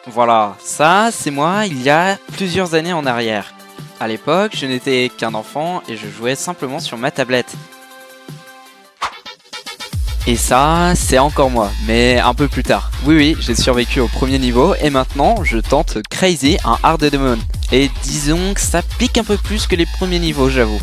Voilà, ça c'est moi il y a plusieurs années en arrière. À l'époque, je n'étais qu'un enfant et je jouais simplement sur ma tablette. Et ça, c'est encore moi, mais un peu plus tard. Oui, j'ai survécu au premier niveau et maintenant je tente Crazy, un Hard Demon. Et disons que ça pique un peu plus que les premiers niveaux, j'avoue.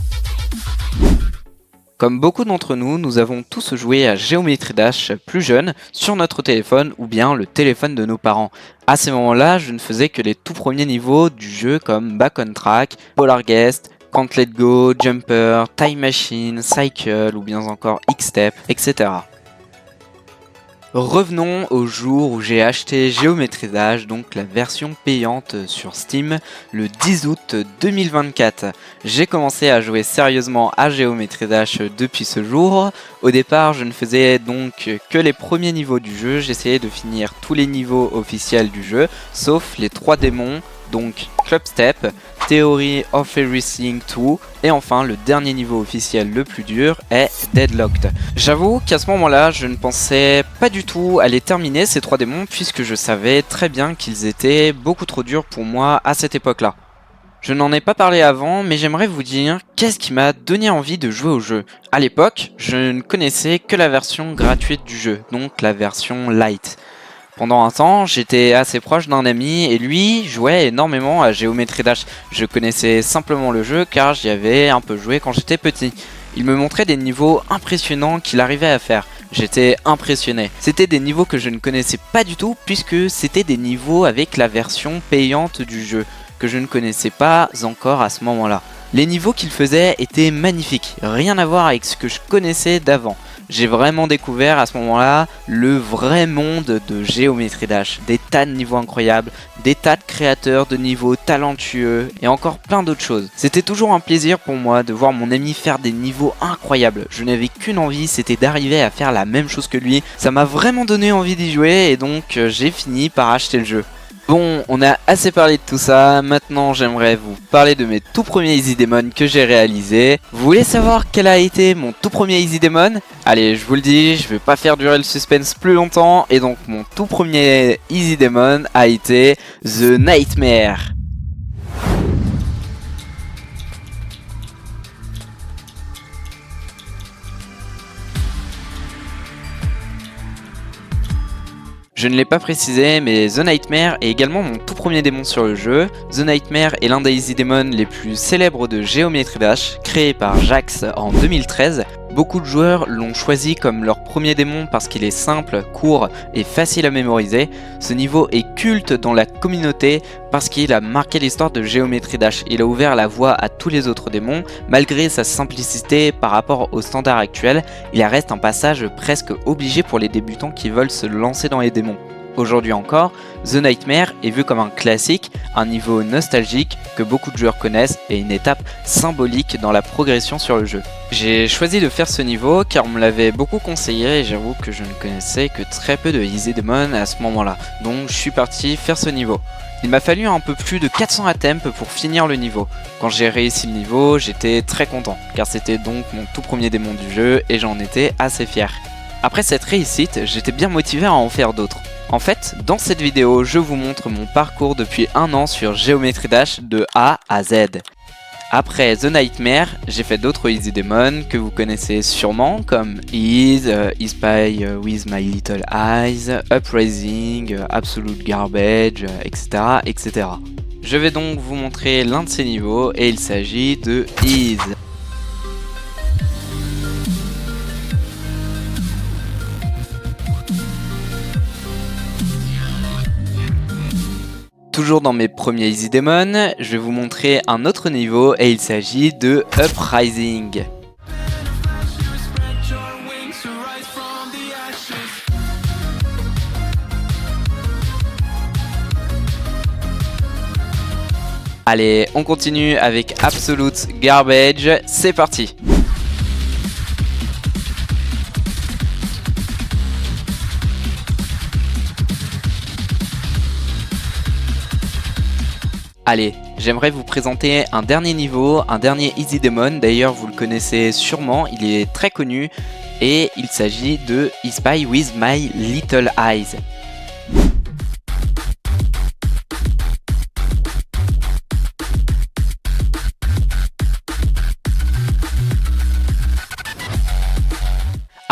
Comme beaucoup d'entre nous, nous avons tous joué à Geometry Dash plus jeune sur notre téléphone ou bien le téléphone de nos parents. À ces moments-là, je ne faisais que les tout premiers niveaux du jeu comme Back on Track, Polar Guest, Can't Let Go, Jumper, Time Machine, Cycle ou bien encore X-Step, etc. Revenons au jour où j'ai acheté Geometry Dash, donc la version payante sur Steam, le 10 août 2024. J'ai commencé à jouer sérieusement à Geometry Dash depuis ce jour. Au départ, je ne faisais donc que les premiers niveaux du jeu, j'essayais de finir tous les niveaux officiels du jeu, sauf les 3 démons, donc Club Step, Theory of Everything 2 et enfin le dernier niveau officiel le plus dur est Deadlocked. J'avoue qu'à ce moment-là, je ne pensais pas du tout à les terminer ces 3 démons puisque je savais très bien qu'ils étaient beaucoup trop durs pour moi à cette époque-là. Je n'en ai pas parlé avant, mais j'aimerais vous dire qu'est-ce qui m'a donné envie de jouer au jeu. À l'époque, je ne connaissais que la version gratuite du jeu, donc la version light. Pendant un temps, j'étais assez proche d'un ami et lui jouait énormément à Geometry Dash. Je connaissais simplement le jeu car j'y avais un peu joué quand j'étais petit. Il me montrait des niveaux impressionnants qu'il arrivait à faire. J'étais impressionné. C'était des niveaux que je ne connaissais pas du tout puisque c'était des niveaux avec la version payante du jeu, que je ne connaissais pas encore à ce moment-là. Les niveaux qu'il faisait étaient magnifiques, rien à voir avec ce que je connaissais d'avant. J'ai vraiment découvert à ce moment-là le vrai monde de Geometry Dash. Des tas de niveaux incroyables, des tas de créateurs de niveaux talentueux et encore plein d'autres choses. C'était toujours un plaisir pour moi de voir mon ami faire des niveaux incroyables. Je n'avais qu'une envie, c'était d'arriver à faire la même chose que lui. Ça m'a vraiment donné envie d'y jouer et donc j'ai fini par acheter le jeu. Bon, on a assez parlé de tout ça, maintenant j'aimerais vous parler de mes tout premiers Easy Demon que j'ai réalisés. Vous voulez savoir quel a été mon tout premier Easy Demon? Allez, je vous le dis, je vais pas faire durer le suspense plus longtemps, et donc mon tout premier Easy Demon a été The Nightmare. Je ne l'ai pas précisé, mais The Nightmare est également mon tout premier démon sur le jeu. The Nightmare est l'un des Easy Demon les plus célèbres de Geometry Dash, créé par Jax en 2013. Beaucoup de joueurs l'ont choisi comme leur premier démon parce qu'il est simple, court et facile à mémoriser. Ce niveau est culte dans la communauté parce qu'il a marqué l'histoire de Geometry Dash. Il a ouvert la voie à tous les autres démons. Malgré sa simplicité par rapport au standard actuel, il reste un passage presque obligé pour les débutants qui veulent se lancer dans les démons. Aujourd'hui encore, The Nightmare est vu comme un classique, un niveau nostalgique que beaucoup de joueurs connaissent et une étape symbolique dans la progression sur le jeu. J'ai choisi de faire ce niveau car on me l'avait beaucoup conseillé et j'avoue que je ne connaissais que très peu de Easy Demon à ce moment-là, donc je suis parti faire ce niveau. Il m'a fallu un peu plus de 400 attempts pour finir le niveau. Quand j'ai réussi le niveau, j'étais très content car c'était donc mon tout premier démon du jeu et j'en étais assez fier. Après cette réussite, j'étais bien motivé à en faire d'autres. En fait, dans cette vidéo, je vous montre mon parcours depuis un an sur Geometry Dash de A à Z. Après The Nightmare, j'ai fait d'autres Easy Demon que vous connaissez sûrement comme Ease, Spy with My Little Eyes, Uprising, Absolute Garbage, etc., etc. Je vais donc vous montrer l'un de ces niveaux et il s'agit de Ease. Toujours dans mes premiers Easy Demon, je vais vous montrer un autre niveau et il s'agit de Uprising. Allez, on continue avec Absolute Garbage, c'est parti! Allez, j'aimerais vous présenter un dernier niveau, un dernier Easy Demon, d'ailleurs vous le connaissez sûrement, il est très connu, et il s'agit de Spy with My Little Eyes.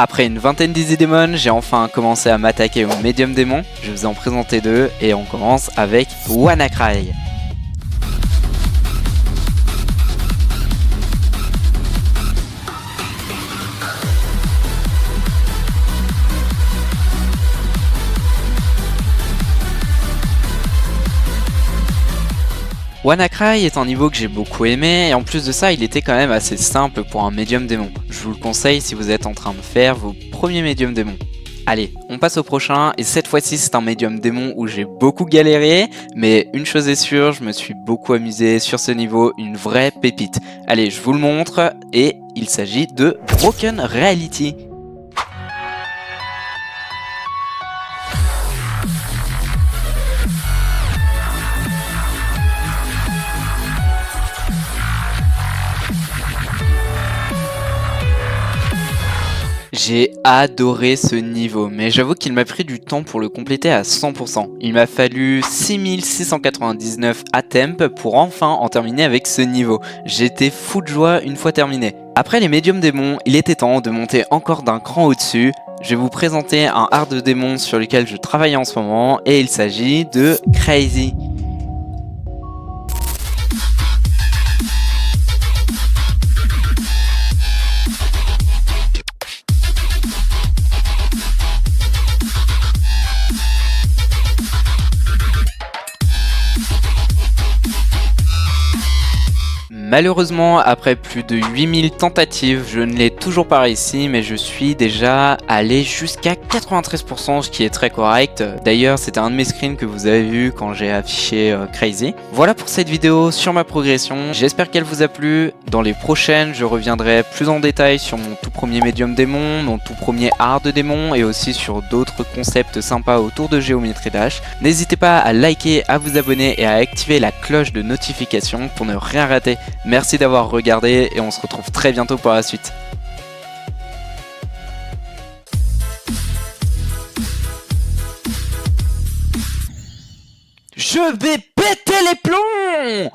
Après une vingtaine d'Easy Demon, j'ai enfin commencé à m'attaquer aux Medium Démons. Je vais vous en présenter deux et on commence avec WannaCry. WannaCry est un niveau que j'ai beaucoup aimé et en plus de ça il était quand même assez simple pour un médium démon. Je vous le conseille si vous êtes en train de faire vos premiers médiums démons. Allez, on passe au prochain et cette fois-ci c'est un médium démon où j'ai beaucoup galéré, mais une chose est sûre, je me suis beaucoup amusé sur ce niveau, une vraie pépite. Allez, je vous le montre et il s'agit de Broken Reality. J'ai adoré ce niveau, mais j'avoue qu'il m'a pris du temps pour le compléter à 100%. Il m'a fallu 6699 attempts pour enfin en terminer avec ce niveau. J'étais fou de joie une fois terminé. Après les médiums démons, il était temps de monter encore d'un cran au-dessus. Je vais vous présenter un hard démon sur lequel je travaille en ce moment et il s'agit de Crazy. Malheureusement, après plus de 8000 tentatives, je ne l'ai toujours pas réussi, mais je suis déjà allé jusqu'à 93%, ce qui est très correct. D'ailleurs, c'était un de mes screens que vous avez vu quand j'ai affiché Crazy. Voilà pour cette vidéo sur ma progression, j'espère qu'elle vous a plu. Dans les prochaines, je reviendrai plus en détail sur mon tout premier médium démon, mon tout premier hard démon et aussi sur d'autres concepts sympas autour de Geometry Dash. N'hésitez pas à liker, à vous abonner et à activer la cloche de notification pour ne rien rater. Merci d'avoir regardé et on se retrouve très bientôt pour la suite. Je vais péter les plombs!